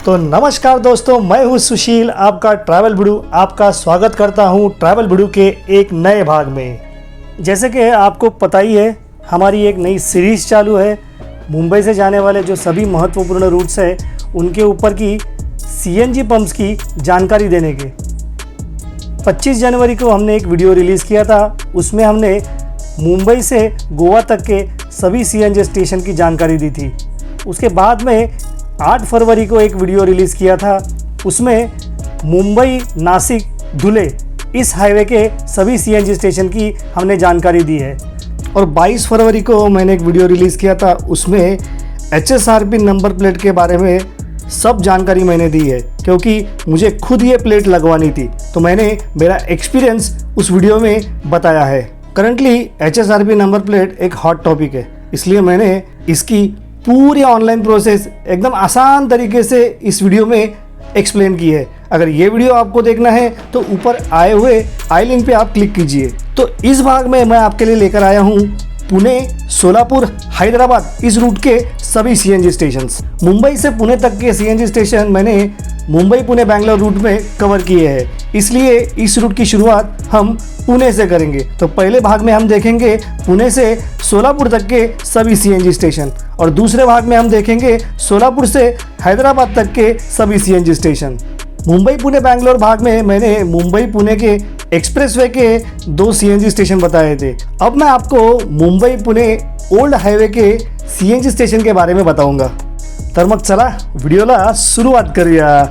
तो नमस्कार दोस्तों, मैं हूं सुशील, आपका ट्रैवल वीडियो। आपका स्वागत करता हूं ट्रैवल वीडियो के एक नए भाग में। जैसे कि आपको पता ही है, हमारी एक नई सीरीज़ चालू है मुंबई से जाने वाले जो सभी महत्वपूर्ण रूट्स हैं उनके ऊपर की सीएनजी पंप्स की जानकारी देने के। 25 जनवरी को हमने एक वीडियो रिलीज़ किया था, उसमें हमने मुंबई से गोवा तक के सभी सीएनजी स्टेशन की जानकारी दी थी। उसके बाद में 8 फरवरी को एक वीडियो रिलीज़ किया था, उसमें मुंबई नासिक धुले इस हाईवे के सभी सीएनजी स्टेशन की हमने जानकारी दी है। और 22 फरवरी को मैंने एक वीडियो रिलीज़ किया था, उसमें HSRP नंबर प्लेट के बारे में सब जानकारी मैंने दी है, क्योंकि मुझे खुद ये प्लेट लगवानी थी, तो मैंने मेरा एक्सपीरियंस उस वीडियो में बताया है। करंटली HSRP नंबर प्लेट एक हॉट टॉपिक है, इसलिए मैंने इसकी पूरी ऑनलाइन प्रोसेस एकदम आसान तरीके से इस वीडियो में एक्सप्लेन की है। अगर ये वीडियो आपको देखना है तो ऊपर आए हुए आई लिंक पे आप क्लिक कीजिए। तो इस भाग में मैं आपके लिए लेकर आया हूँ पुणे, सोलापुर, हैदराबाद इस रूट के सभी सीएनजी स्टेशंस। मुंबई से पुणे तक के सीएनजी स्टेशन मैंने मुंबई पुणे बैंगलोर रूट में कवर किए हैं, इसलिए इस रूट की शुरुआत हम पुणे से करेंगे। तो पहले भाग में हम देखेंगे पुणे से सोलापुर तक के सभी सीएनजी स्टेशन, और दूसरे भाग में हम देखेंगे सोलापुर से हैदराबाद तक के सभी सीएनजी स्टेशन। मुंबई पुणे बैंगलोर भाग में मैंने मुंबई पुणे के एक्सप्रेसवे के 2 सीएनजी स्टेशन बताए थे। अब मैं आपको मुंबई पुणे ओल्ड हाईवे के सीएनजी स्टेशन के बारे में बताऊंगा। तर मग चला व्हिडिओला सुरुवात करूया।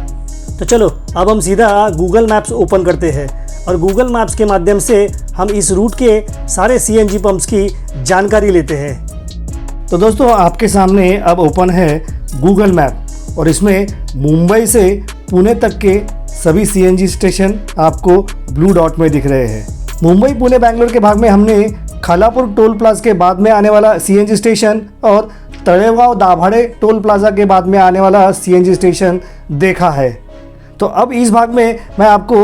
तो चलो अब हम सीधा गूगल मैप्स ओपन करते हैं और गूगल मैप्स के माध्यम से हम इस रूट के सारे सीएनजी पंप्स की जानकारी लेते हैं। तो दोस्तों, आपके सामने अब ओपन है गूगल मैप और इसमें मुंबई से पुणे तक के सभी सीएनजी स्टेशन आपको ब्लू डॉट में दिख रहे हैं। मुंबई पुणे बैंगलोर के भाग में हमने खालापुर टोल प्लाजा के बाद में आने वाला सीएनजी स्टेशन और तळेगाव दाभाडे टोल प्लाजा के बाद में आने वाला सीएनजी स्टेशन देखा है। तो अब इस भाग में मैं आपको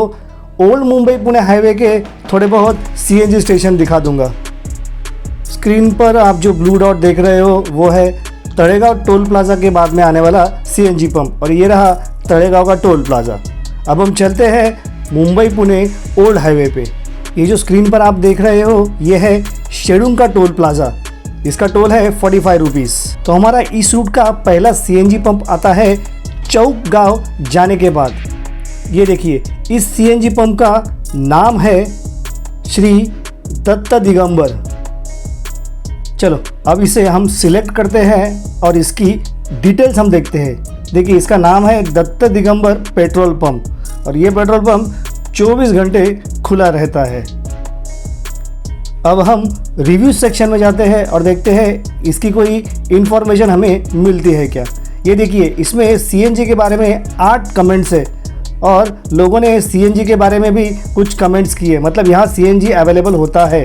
ओल्ड मुंबई पुणे हाईवे के थोड़े बहुत सीएनजी स्टेशन दिखा दूंगा। स्क्रीन पर आप जो ब्लू डॉट देख रहे हो वो है तळेगाव टोल प्लाजा के बाद में आने वाला सीएनजी पंप, और ये रहा तळेगाव का टोल प्लाजा। अब हम चलते हैं मुंबई पुणे ओल्ड हाईवे पे। ये जो स्क्रीन पर आप देख रहे हो ये है शेडुंग का टोल प्लाजा, इसका टोल है 45 रुपीज़। तो हमारा इस रूट का पहला सीएनजी पंप आता है चौक गांव जाने के बाद। ये देखिए, इस सीएनजी पंप का नाम है श्री दत्त दिगंबर। चलो अब इसे हम सिलेक्ट करते हैं और इसकी डिटेल्स हम देखते हैं। देखिए, इसका नाम है दत्त दिगंबर पेट्रोल पंप और ये पेट्रोल पंप 24 घंटे खुला रहता है। अब हम रिव्यू सेक्शन में जाते हैं और देखते हैं इसकी कोई इन्फॉर्मेशन हमें मिलती है क्या। ये देखिए, इसमें सीएनजी के बारे में 8 कमेंट्स है और लोगों ने सीएनजी के बारे में भी कुछ कमेंट्स किए, मतलब यहाँ सीएनजी अवेलेबल होता है।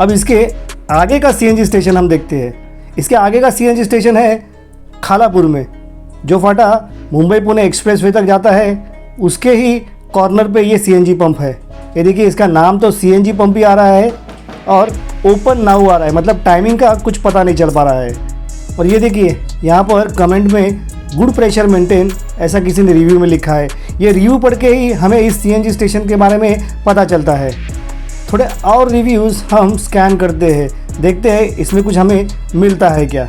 अब इसके आगे का सीएनजी स्टेशन हम देखते हैं। इसके आगे का सीएनजी स्टेशन है खालापुर में, जो फाटा मुंबई पुणे एक्सप्रेसवे तक जाता है, उसके ही कॉर्नर पे ये सीएनजी पंप है। ये देखिए, इसका नाम तो सीएनजी पंप ही आ रहा है और ओपन नाउ आ रहा है, मतलब टाइमिंग का कुछ पता नहीं चल पा रहा है। और ये देखिए, यहाँ पर कमेंट में गुड प्रेशर मेंटेन ऐसा किसी ने रिव्यू में लिखा है। ये रिव्यू पढ़ के ही हमें इस सीएनजी स्टेशन के बारे में पता चलता है। थोड़े और रिव्यूज़ हम स्कैन करते हैं, देखते हैं इसमें कुछ हमें मिलता है क्या।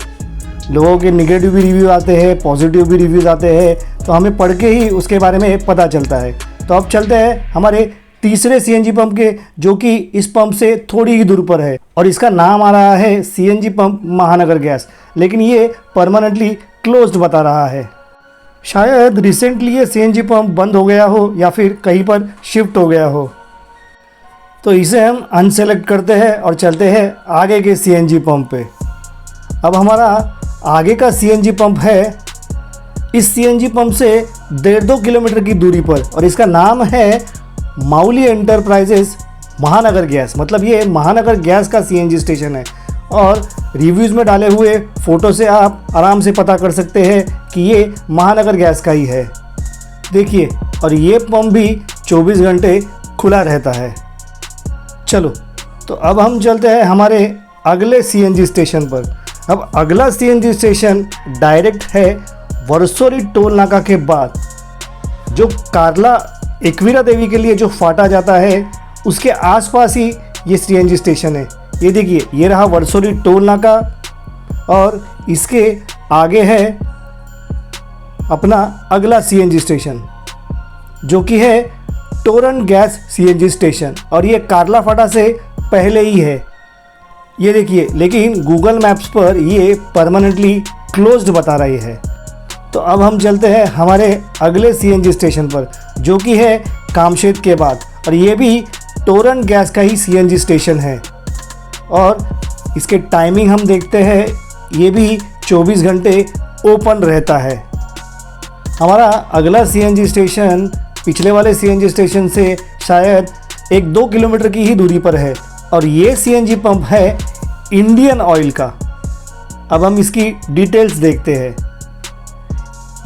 लोगों के नेगेटिव भी रिव्यू आते हैं, पॉजिटिव भी रिव्यूज़ आते हैं, तो हमें पढ़ के ही उसके बारे में पता चलता है। तो अब चलते हैं हमारे तीसरे सीएनजी पंप के, जो कि इस पंप से थोड़ी ही दूर पर है और इसका नाम आ रहा है सीएनजी पंप महानगर गैस, लेकिन ये परमानेंटली क्लोज्ड बता रहा है। शायद रिसेंटली ये सीएनजी पंप बंद हो गया हो या फिर कहीं पर शिफ्ट हो गया हो। तो इसे हम अनसेलेक्ट करते हैं और चलते हैं आगे के सीएनजी पंप पे। अब हमारा आगे का सीएनजी पंप है इस सीएनजी पंप से 1.5 किलोमीटर की दूरी पर, और इसका नाम है माउली एंटरप्राइजेस महानगर गैस, मतलब ये महानगर गैस का सीएनजी स्टेशन है। और रिव्यूज़ में डाले हुए फ़ोटो से आप आराम से पता कर सकते हैं कि ये महानगर गैस का ही है। देखिए, और ये पंप भी 24 घंटे खुला रहता है। चलो, तो अब हम चलते हैं हमारे अगले सीएनजी स्टेशन पर। अब अगला सीएनजी स्टेशन डायरेक्ट है वर्सोली टोल नाका के बाद जो कार्ला एकवीरा देवी के लिए जो फाटा जाता है उसके आसपास ही ये सीएनजी स्टेशन है। ये देखिए, ये रहा वर्सोली टोल नाका और इसके आगे है अपना अगला सीएनजी स्टेशन जो कि है टोरंट गैस सीएनजी स्टेशन, और ये कार्ला फाटा से पहले ही है। ये देखिए, लेकिन गूगल मैप्स पर ये परमानेंटली क्लोज्ड बता रही है। तो अब हम चलते हैं हमारे अगले सीएनजी स्टेशन पर जो कि है कामशेत के बाद, और ये भी टोरंट गैस का ही सीएनजी स्टेशन है। और इसके टाइमिंग हम देखते हैं, ये भी 24 घंटे ओपन रहता है। हमारा अगला सीएनजी स्टेशन पिछले वाले सीएनजी स्टेशन से शायद 1-2 किलोमीटर की ही दूरी पर है, और ये सीएनजी पंप है इंडियन ऑयल का। अब हम इसकी डिटेल्स देखते हैं।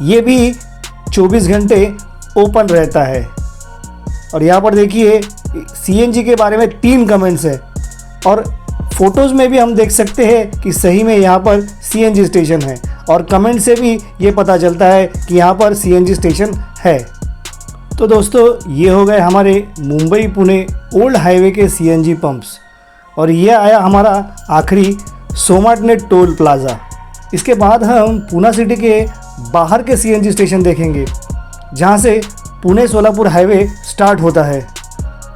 ये भी 24 घंटे ओपन रहता है, और यहाँ पर देखिए सीएनजी के बारे में 3 कमेंट्स हैं, और फोटोज़ में भी हम देख सकते हैं कि सही में यहाँ पर सीएनजी स्टेशन है, और कमेंट से भी ये पता चलता है कि यहाँ पर सीएनजी स्टेशन है। तो दोस्तों, ये हो गए हमारे मुंबई पुणे ओल्ड हाईवे के सीएनजी पंप्स, और ये आया हमारा आखिरी सोमाटनेट टोल प्लाज़ा। इसके बाद हम पूना सिटी के बाहर के सीएनजी स्टेशन देखेंगे जहाँ से पुणे सोलापुर हाईवे स्टार्ट होता है।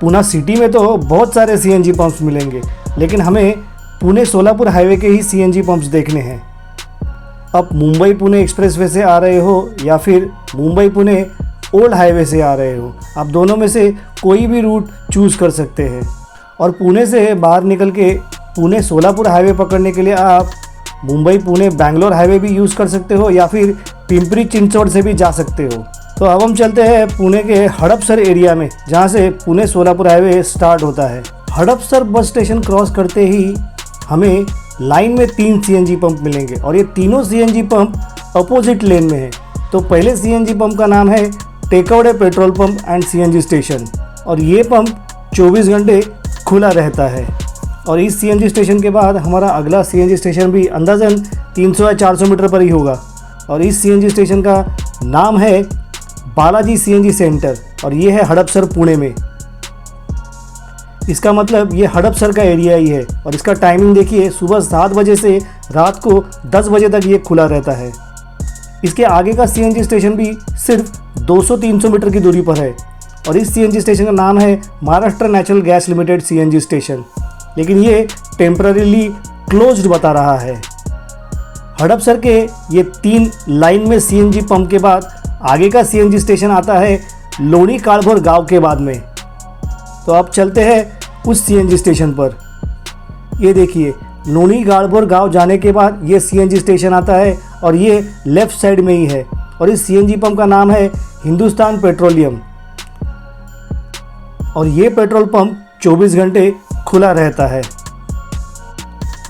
पूना सिटी में तो बहुत सारे सीएनजी पंप्स मिलेंगे, लेकिन हमें पुणे सोलापुर हाईवे के ही सीएनजी पंप्स देखने हैं। आप मुंबई पुणे एक्सप्रेसवे से आ रहे हो या फिर मुंबई पुणे ओल्ड हाईवे से आ रहे हो, आप दोनों में से कोई भी रूट चूज़ कर सकते हैं। और पुणे से बाहर निकल के पुणे सोलापुर हाईवे पकड़ने के लिए आप मुंबई पुणे बैंगलोर हाईवे भी यूज़ कर सकते हो या फिर पिंपरी चिंचवड से भी जा सकते हो। तो अब हम चलते हैं पुणे के हड़पसर एरिया में जहाँ से पुणे सोलापुर हाईवे स्टार्ट होता है। हड़पसर बस स्टेशन क्रॉस करते ही हमें लाइन में 3 सीएनजी पंप मिलेंगे, और ये तीनों सीएनजी पंप अपोजिट लेन में है। तो पहले सीएनजी पंप का नाम है takeaway petrol pump and CNG station, और ये पंप 24 घंटे खुला रहता है। और इस सीएनजी स्टेशन के बाद हमारा अगला सीएनजी स्टेशन भी अंदाज़न 300 या 400 मीटर पर ही होगा, और इस सीएनजी स्टेशन का नाम है बालाजी सीएनजी सेंटर, और ये है हड़पसर पुणे में। इसका मतलब ये हड़पसर का एरिया ही है, और इसका टाइमिंग देखिए, सुबह 7 बजे से रात को 10 बजे तक ये खुला रहता है। इसके आगे का सीएनजी स्टेशन भी सिर्फ 200-300 मीटर की दूरी पर है, और इस सीएनजी स्टेशन का नाम है Maharashtra natural gas limited CNG station, लेकिन ये टेम्पररीली क्लोज्ड बता रहा है। हड़पसर के ये 3 लाइन में सीएनजी पंप के बाद आगे का सीएनजी स्टेशन आता है लोणी कालभोर गांव के बाद में। तो अब चलते हैं उस सीएनजी स्टेशन पर। ये देखिए, लोणी कालभोर गांव जाने के बाद ये सीएनजी स्टेशन आता है, और ये लेफ़्ट साइड में ही है, और इस सीएनजी पंप का नाम है हिंदुस्तान पेट्रोलियम, और ये पेट्रोल पंप 24 घंटे खुला रहता है।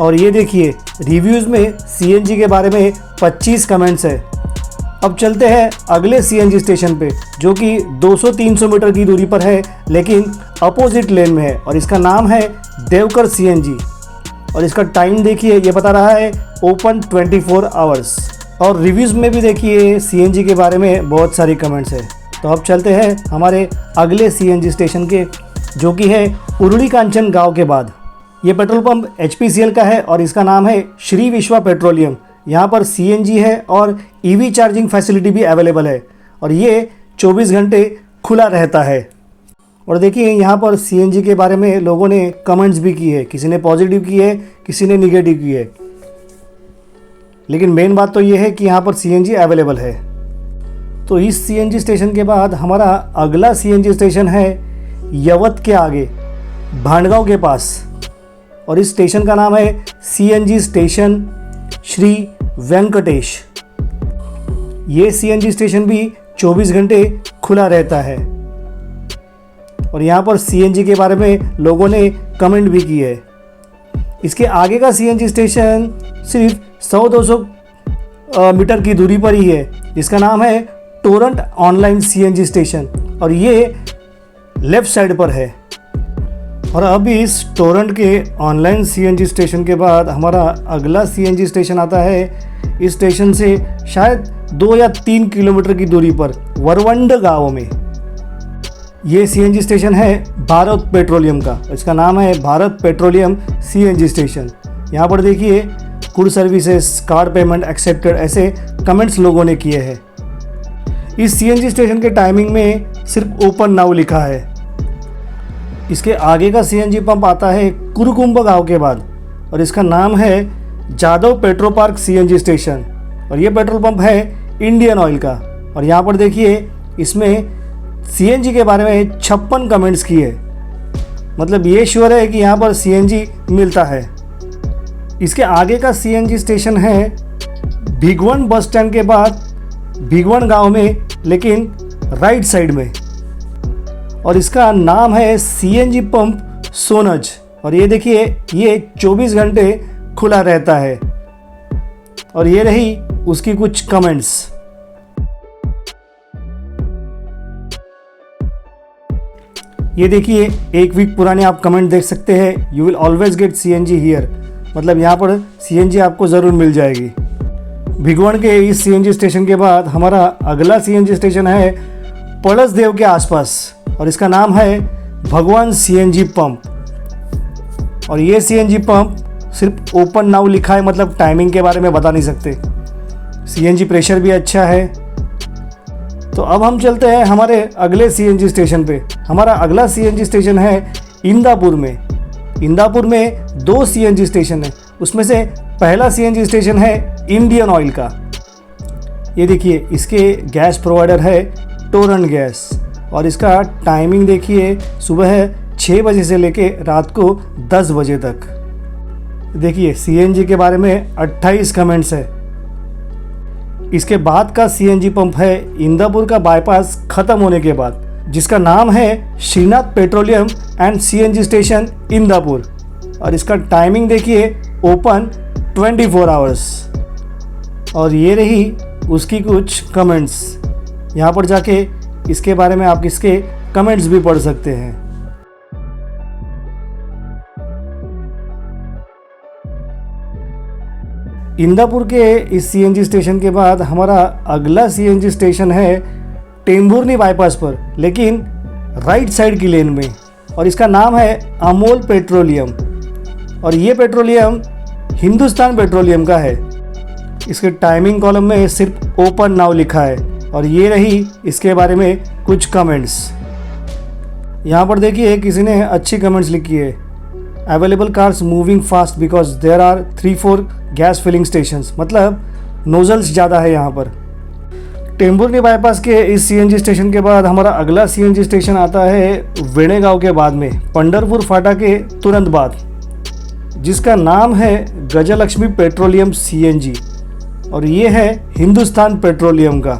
और ये देखिए, रिव्यूज़ में सीएनजी के बारे में 25 कमेंट्स है। अब चलते हैं अगले सीएनजी स्टेशन पे जो कि 200-300 मीटर की दूरी पर है, लेकिन अपोजिट लेन में है, और इसका नाम है देवकर सीएनजी, और इसका टाइम देखिए, ये बता रहा है ओपन 24 आवर्स। और रिव्यूज़ में भी देखिए सीएनजी के बारे में बहुत सारी कमेंट्स है। तो अब चलते हैं हमारे अगले सीएनजी स्टेशन के जो कि है उरुली कांचन गांव के बाद। ये पेट्रोल पंप HPCL का है, और इसका नाम है श्री विश्वा पेट्रोलियम। यहाँ पर सीएनजी है और ईवी चार्जिंग फैसिलिटी भी अवेलेबल है, और ये 24 घंटे खुला रहता है। और देखिए, यहाँ पर सीएनजी के बारे में लोगों ने कमेंट्स भी की है, किसी ने पॉजिटिव की है, किसी ने निगेटिव की है, लेकिन मेन बात तो ये है कि यहाँ पर सीएनजी अवेलेबल है। तो इस सीएनजी स्टेशन के बाद हमारा अगला सीएनजी स्टेशन है यवत के आगे, भांडगांव के पास, और इस स्टेशन का नाम है सीएनजी स्टेशन श्री वेंकटेश। ये सीएनजी स्टेशन भी 24 घंटे खुला रहता है, और यहाँ पर सीएनजी के बारे में लोगों ने कमेंट भी की है। इसके आगे का सीएनजी स्टेशन सिर्फ 100-200 मीटर की दूरी पर ही है, जिसका नाम है टोरंट ऑनलाइन सीएनजी स्टेशन, और ये लेफ़्ट साइड पर है। और अब इस टोरंट के ऑनलाइन सीएनजी स्टेशन के बाद हमारा अगला सीएनजी स्टेशन आता है। इस स्टेशन से शायद 2 या 3 किलोमीटर की दूरी पर वरवंड गांव में। ये सीएनजी स्टेशन है भारत पेट्रोलियम का, इसका नाम है भारत पेट्रोलियम सीएनजी स्टेशन। यहाँ पर देखिए good services, card payment accepted, ऐसे कमेंट्स लोगों ने किए हैं। इस सीएनजी स्टेशन के टाइमिंग में सिर्फ ओपन नाउ लिखा है। इसके आगे का सीएनजी पंप आता है कुरुकुंभ गांव के बाद और इसका नाम है Jadhav petro park CNG station और ये पेट्रोल पंप है इंडियन ऑयल का। और यहाँ पर देखिए इसमें सीएनजी के बारे में 56 कमेंट्स किए, मतलब ये श्योर है कि यहाँ पर सीएनजी मिलता है। इसके आगे का सीएनजी स्टेशन है भिगवण बस स्टैंड के बाद भिगवण गांव में, लेकिन राइट साइड में, और इसका नाम है सीएनजी पंप सोनज। और ये देखिए ये 24 घंटे खुला रहता है। और ये रही उसकी कुछ कमेंट्स। ये देखिए 1 वीक पुराने आप कमेंट देख सकते हैं, you will always get CNG here, मतलब यहाँ पर सीएनजी आपको ज़रूर मिल जाएगी। भिगवण के इस सीएनजी स्टेशन के बाद हमारा अगला सीएनजी स्टेशन है पड़सदेव के आसपास और इसका नाम है भगवान सीएनजी पंप। और ये सीएनजी पंप सिर्फ ओपन नाउ लिखा है, मतलब टाइमिंग के बारे में बता नहीं सकते। सीएनजी प्रेशर भी अच्छा है। तो अब हम चलते हैं हमारे अगले सीएनजी स्टेशन पे। हमारा अगला सीएनजी स्टेशन है इंदापुर में। इंदापुर में 2 सीएनजी स्टेशन है, उसमें से पहला सीएनजी स्टेशन है इंडियन ऑयल का। ये देखिए इसके गैस प्रोवाइडर है टोरंट गैस और इसका टाइमिंग देखिए सुबह 6 बजे से लेके रात को 10 बजे तक। देखिए सीएनजी के बारे में 28 कमेंट्स है। इसके बाद का सीएनजी पंप है इंदापुर का बाईपास ख़त्म होने के बाद, जिसका नाम है Shrinath petroleum and CNG station Indapur और इसका टाइमिंग देखिए ओपन 24 आवर्स। और ये रही उसकी कुछ कमेंट्स। यहाँ पर जाके इसके बारे में आप इसके कमेंट्स भी पढ़ सकते हैं। इंदापुर के इस सीएनजी स्टेशन के बाद हमारा अगला सीएनजी स्टेशन है टेम्भुर्नी बाईपास पर, लेकिन राइट साइड की लेन में, और इसका नाम है अमोल पेट्रोलियम और ये पेट्रोलियम हिंदुस्तान पेट्रोलियम का है। इसके टाइमिंग कॉलम में सिर्फ ओपन नाउ लिखा है और ये रही इसके बारे में कुछ कमेंट्स। यहाँ पर देखिए किसी ने अच्छी कमेंट्स लिखी है। Available cars moving fast because there are 3-4 gas filling stations, मतलब नोजल्स ज़्यादा है यहाँ पर। टेम्भुर्नी बाईपास के इस सीएनजी स्टेशन के बाद हमारा अगला सीएनजी स्टेशन आता है वेणेगांव के बाद में, पंढरपुर फाटा के तुरंत बाद, जिसका नाम है गजलक्ष्मी पेट्रोलियम सीएनजी और ये है हिंदुस्तान पेट्रोलियम का।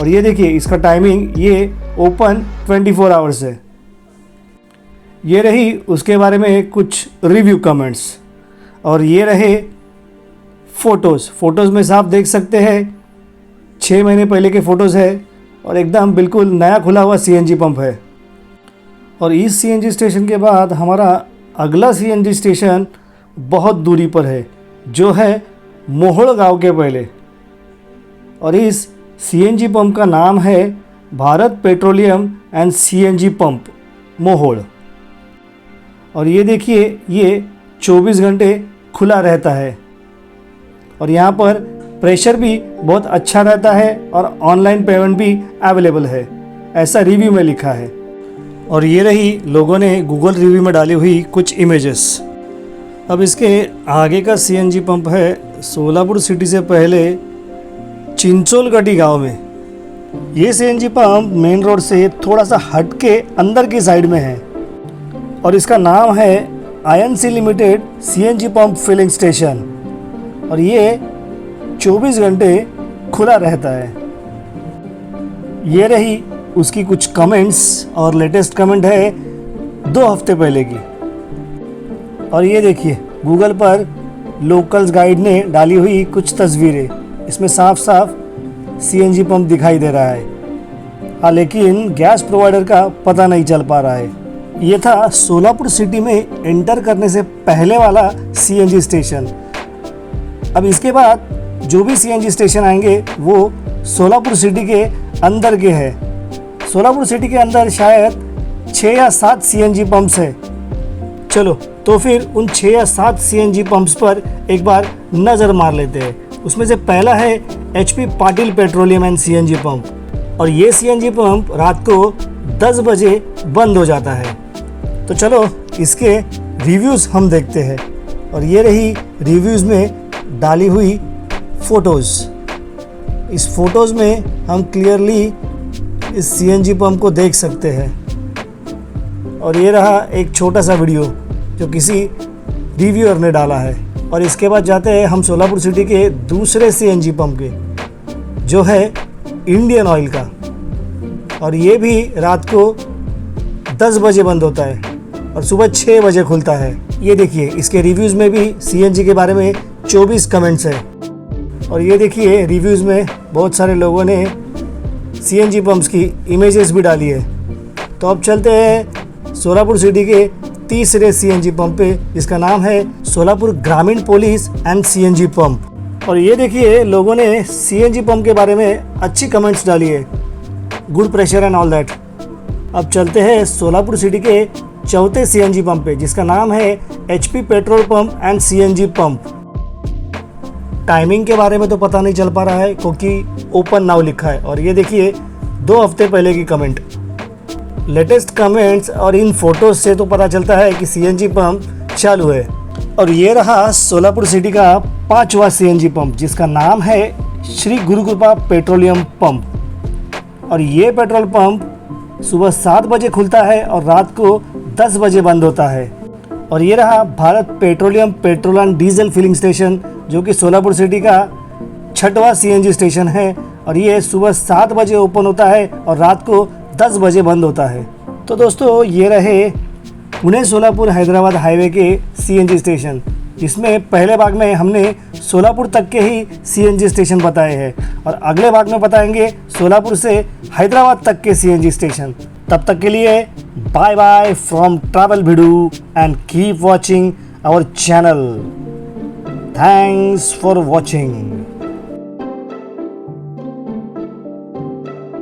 और ये देखिए इसका टाइमिंग ये ओपन 24 आवर्स है। ये रही उसके बारे में कुछ रिव्यू कमेंट्स और ये रहे फ़ोटोज़ में साफ देख सकते हैं 6 महीने पहले के फ़ोटोज़ है और एकदम बिल्कुल नया खुला हुआ सीएनजी पंप है। और इस सीएनजी स्टेशन के बाद हमारा अगला सीएनजी स्टेशन बहुत दूरी पर है, जो है मोहोड़ गांव के पहले, और इस सीएनजी पंप का नाम है Bharat petroleum and CNG pump Mohod. और ये देखिए ये 24 घंटे खुला रहता है और यहाँ पर प्रेशर भी बहुत अच्छा रहता है और ऑनलाइन पेमेंट भी अवेलेबल है, ऐसा रिव्यू में लिखा है। और ये रही लोगों ने गूगल रिव्यू में डाली हुई कुछ इमेजेस। अब इसके आगे का सीएनजी पंप है सोलापुर सिटी से पहले चिंचोलगढ़ी गांव में। ये सीएनजी पंप मेन रोड से थोड़ा सा हट के अंदर की साइड में है और इसका नाम है INC limited CNG pump filling station और ये 24 घंटे खुला रहता है। ये रही उसकी कुछ कमेंट्स और लेटेस्ट कमेंट है 2 हफ्ते पहले की। और ये देखिए गूगल पर लोकल्स गाइड ने डाली हुई कुछ तस्वीरें, इसमें साफ साफ सीएनजी पंप दिखाई दे रहा है। हाँ, लेकिन गैस प्रोवाइडर का पता नहीं चल पा रहा है। ये था सोलापुर सिटी में एंटर करने से पहले वाला सीएनजी स्टेशन। अब इसके बाद जो भी सीएनजी स्टेशन आएंगे वो सोलापुर सिटी के अंदर के हैं। सोलापुर सिटी के अंदर शायद 6 या 7 सीएनजी पंप्स है। चलो तो फिर उन 6 या 7 सीएनजी पंप्स पर एक बार नज़र मार लेते हैं। उसमें से पहला है HP Patil petroleum and CNG pump, और ये सीएनजी पंप रात को 10 बजे बंद हो जाता है। तो चलो इसके रिव्यूज़ हम देखते हैं, और ये रही रिव्यूज़ में डाली हुई फ़ोटोज़। इस फोटोज़ में हम क्लियरली इस सीएनजी पंप को देख सकते हैं, और ये रहा एक छोटा सा वीडियो जो किसी रिव्यूअर ने डाला है। और इसके बाद जाते हैं हम सोलापुर सिटी के दूसरे सीएनजी पंप के, जो है इंडियन ऑयल का, और ये भी रात को 10 बजे बंद होता है और सुबह 6 बजे खुलता है। ये देखिए इसके रिव्यूज़ में भी सीएनजी के बारे में 24 कमेंट्स है, और ये देखिए रिव्यूज़ में बहुत सारे लोगों ने सीएनजी पंप्स की इमेजेस भी डाली है। तो अब चलते हैं सोलापुर सिटी के तीसरे सीएनजी पंप पे, जिसका नाम है सोलापुर ग्रामीण पुलिस एंड सीएनजी पंप। और ये देखिए लोगों ने सीएनजी पंप के बारे में अच्छी कमेंट्स डाली है, good pressure and all that. अब चलते हैं सोलापुर सिटी के चौथे सीएनजी पंप पे, जिसका नाम है HP petrol pump and CNG pump. Timing के बारे में तो पता नहीं चल पा रहा है क्योंकि ओपन नाउ लिखा है। और ये देखिए 2 हफ्ते पहले की कमेंट, लेटेस्ट कमेंट्स और इन फोटोज से तो पता चलता है कि सीएनजी पंप चालू है। और ये रहा सोलापुर सिटी का 5वां सीएनजी पंप, जिसका नाम है श्री गुरुकृपा पेट्रोलियम पंप। और ये पेट्रोल पंप सुबह 7 बजे खुलता है और रात को 10 बजे बंद होता है। और ये रहा Bharat petroleum petrol and diesel filling station, जो कि सोलापुर सिटी का 6वां सीएनजी स्टेशन है, और ये सुबह 7 बजे ओपन होता है और रात को 10 बजे बंद होता है। तो दोस्तों ये रहे पुणे सोलापुर हैदराबाद हाईवे के सीएनजी स्टेशन, जिसमें पहले भाग में हमने सोलापुर तक के ही सीएनजी स्टेशन बताए हैं, और अगले भाग में बताएंगे सोलापुर से हैदराबाद तक के सीएनजी स्टेशन। तब तक के लिए bye bye from travel Bhidu and keep watching our channel. Thanks for watching.